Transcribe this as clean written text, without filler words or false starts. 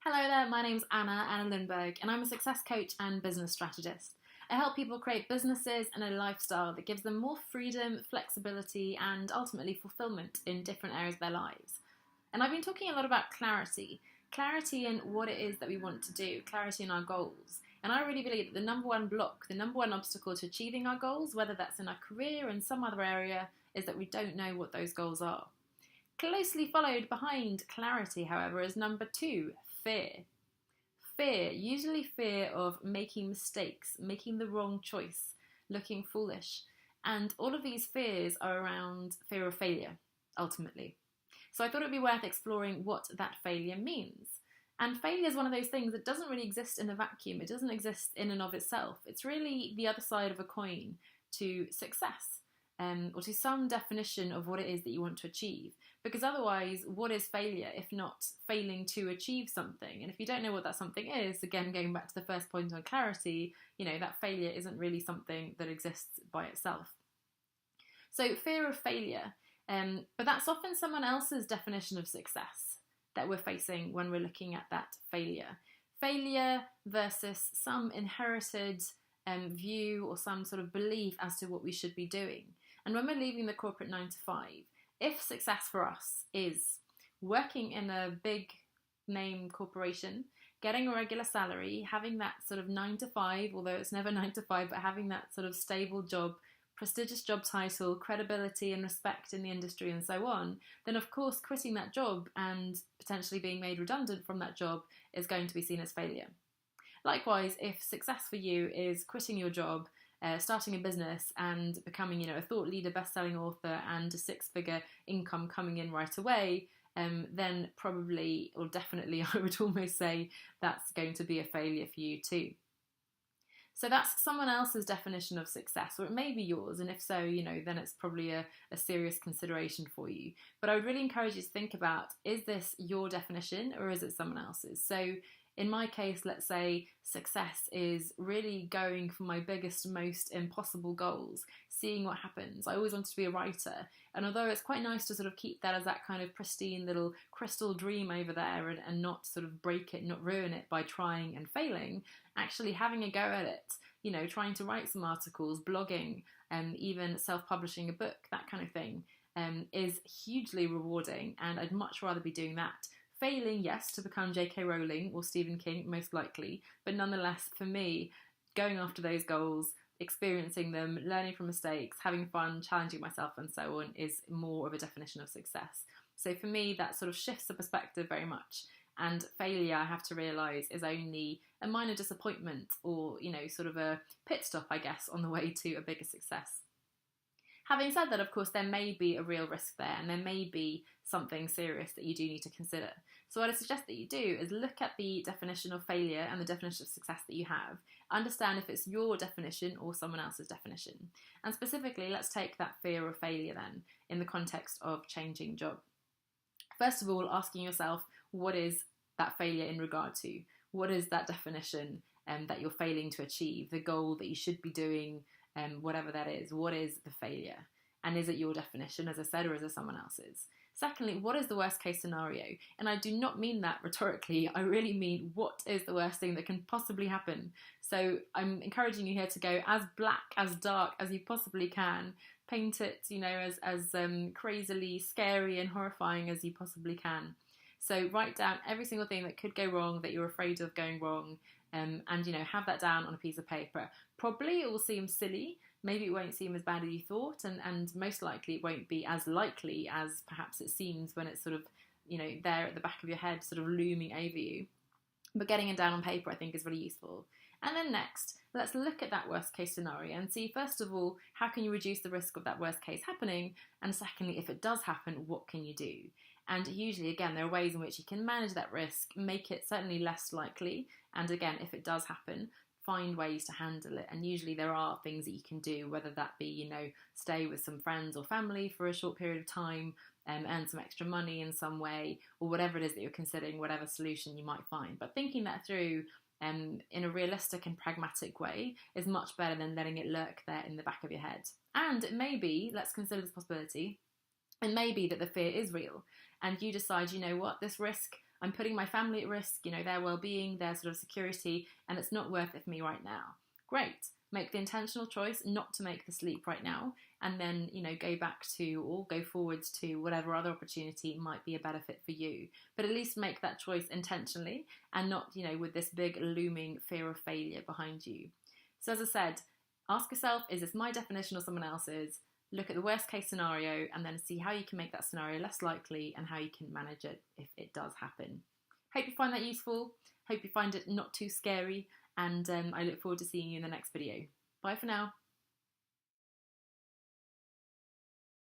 Hello there, my name's Anna Lundberg, and I'm a success coach and business strategist. I help people create businesses and a lifestyle that gives them more freedom, flexibility, and ultimately fulfillment in different areas of their lives. And I've been talking a lot about clarity in what it is that we want to do, clarity in our goals. And I really believe that the number one block, the number one obstacle to achieving our goals, whether that's in our career or in some other area, is that we don't know what those goals are. Closely followed behind clarity, however, is number two, fear. Fear, usually fear of making mistakes, making the wrong choice, looking foolish. And all of these fears are around fear of failure, ultimately. So I thought it would be worth exploring what that failure means. And failure is one of those things that doesn't really exist in a vacuum. It doesn't exist in and of itself. It's really the other side of a coin to success, or to some definition of what it is that you want to achieve. Because otherwise, what is failure if not failing to achieve something? And if you don't know what that something is, again, going back to the first point on clarity, that failure isn't really something that exists by itself. So fear of failure, but that's often someone else's definition of success that we're facing when we're looking at that failure. Failure versus some inherited view or some sort of belief as to what we should be doing. And when we're leaving the corporate 9 to 5, if success for us is working in a big name corporation, getting a regular salary, having that sort of 9 to 5, although it's never 9 to 5, but having that sort of stable job, prestigious job title, credibility and respect in the industry and so on, then of course quitting that job and potentially being made redundant from that job is going to be seen as failure. Likewise, if success for you is quitting your job, starting a business and becoming, a thought leader, best-selling author and a six-figure income coming in right away, then probably or definitely I would almost say that's going to be a failure for you too. So that's someone else's definition of success, or it may be yours, and if so, then it's probably a serious consideration for you. But I would really encourage you to think about, is this your definition or is it someone else's? So in my case, let's say success is really going for my biggest, most impossible goals, seeing what happens. I always wanted to be a writer, and although it's quite nice to sort of keep that as that kind of pristine little crystal dream over there and not sort of break it, not ruin it by trying and failing, actually having a go at it, trying to write some articles, blogging, even self-publishing a book, that kind of thing, is hugely rewarding, and I'd much rather be doing that. Failing, yes, to become J.K. Rowling or Stephen King, most likely, but nonetheless, for me, going after those goals, experiencing them, learning from mistakes, having fun, challenging myself and so on is more of a definition of success. So for me, that sort of shifts the perspective very much. And failure, I have to realise, is only a minor disappointment or, sort of a pit stop, I guess, on the way to a bigger success. Having said that, of course, there may be a real risk there and there may be something serious that you do need to consider. So what I suggest that you do is look at the definition of failure and the definition of success that you have. Understand if it's your definition or someone else's definition. And specifically, let's take that fear of failure then in the context of changing job. First of all, asking yourself, what is that failure in regard to? What is that definition that you're failing to achieve? The goal that you should be doing, whatever that is, what is the failure? And is it your definition, as I said, or is it someone else's? Secondly, what is the worst case scenario? And I do not mean that rhetorically, I really mean what is the worst thing that can possibly happen? So I'm encouraging you here to go as black, as dark as you possibly can. Paint it, as crazily scary and horrifying as you possibly can. So write down every single thing that could go wrong, that you're afraid of going wrong, and have that down on a piece of paper. Probably it will seem silly, maybe it won't seem as bad as you thought, and most likely it won't be as likely as perhaps it seems when it's sort of, there at the back of your head, sort of looming over you. But getting it down on paper, I think, is really useful. And then next, let's look at that worst case scenario and see, first of all, how can you reduce the risk of that worst case happening? And secondly, if it does happen, what can you do? And usually, again, there are ways in which you can manage that risk, make it certainly less likely. And again, if it does happen, find ways to handle it. And usually there are things that you can do, whether that be, stay with some friends or family for a short period of time, earn some extra money in some way, or whatever it is that you're considering, whatever solution you might find. But thinking that through in a realistic and pragmatic way is much better than letting it lurk there in the back of your head. And it may be, let's consider this possibility, it may be that the fear is real and you decide, you know what, this risk, I'm putting my family at risk, their well-being, their sort of security, and it's not worth it for me right now. Great. Make the intentional choice not to make the sleep right now, and then, go back to or go forwards to whatever other opportunity might be a better fit for you. But at least make that choice intentionally and not, with this big looming fear of failure behind you. So as I said, ask yourself, is this my definition or someone else's? Look at the worst case scenario and then see how you can make that scenario less likely and how you can manage it if it does happen. Hope you find that useful. Hope you find it not too scary. And I look forward to seeing you in the next video. Bye for now.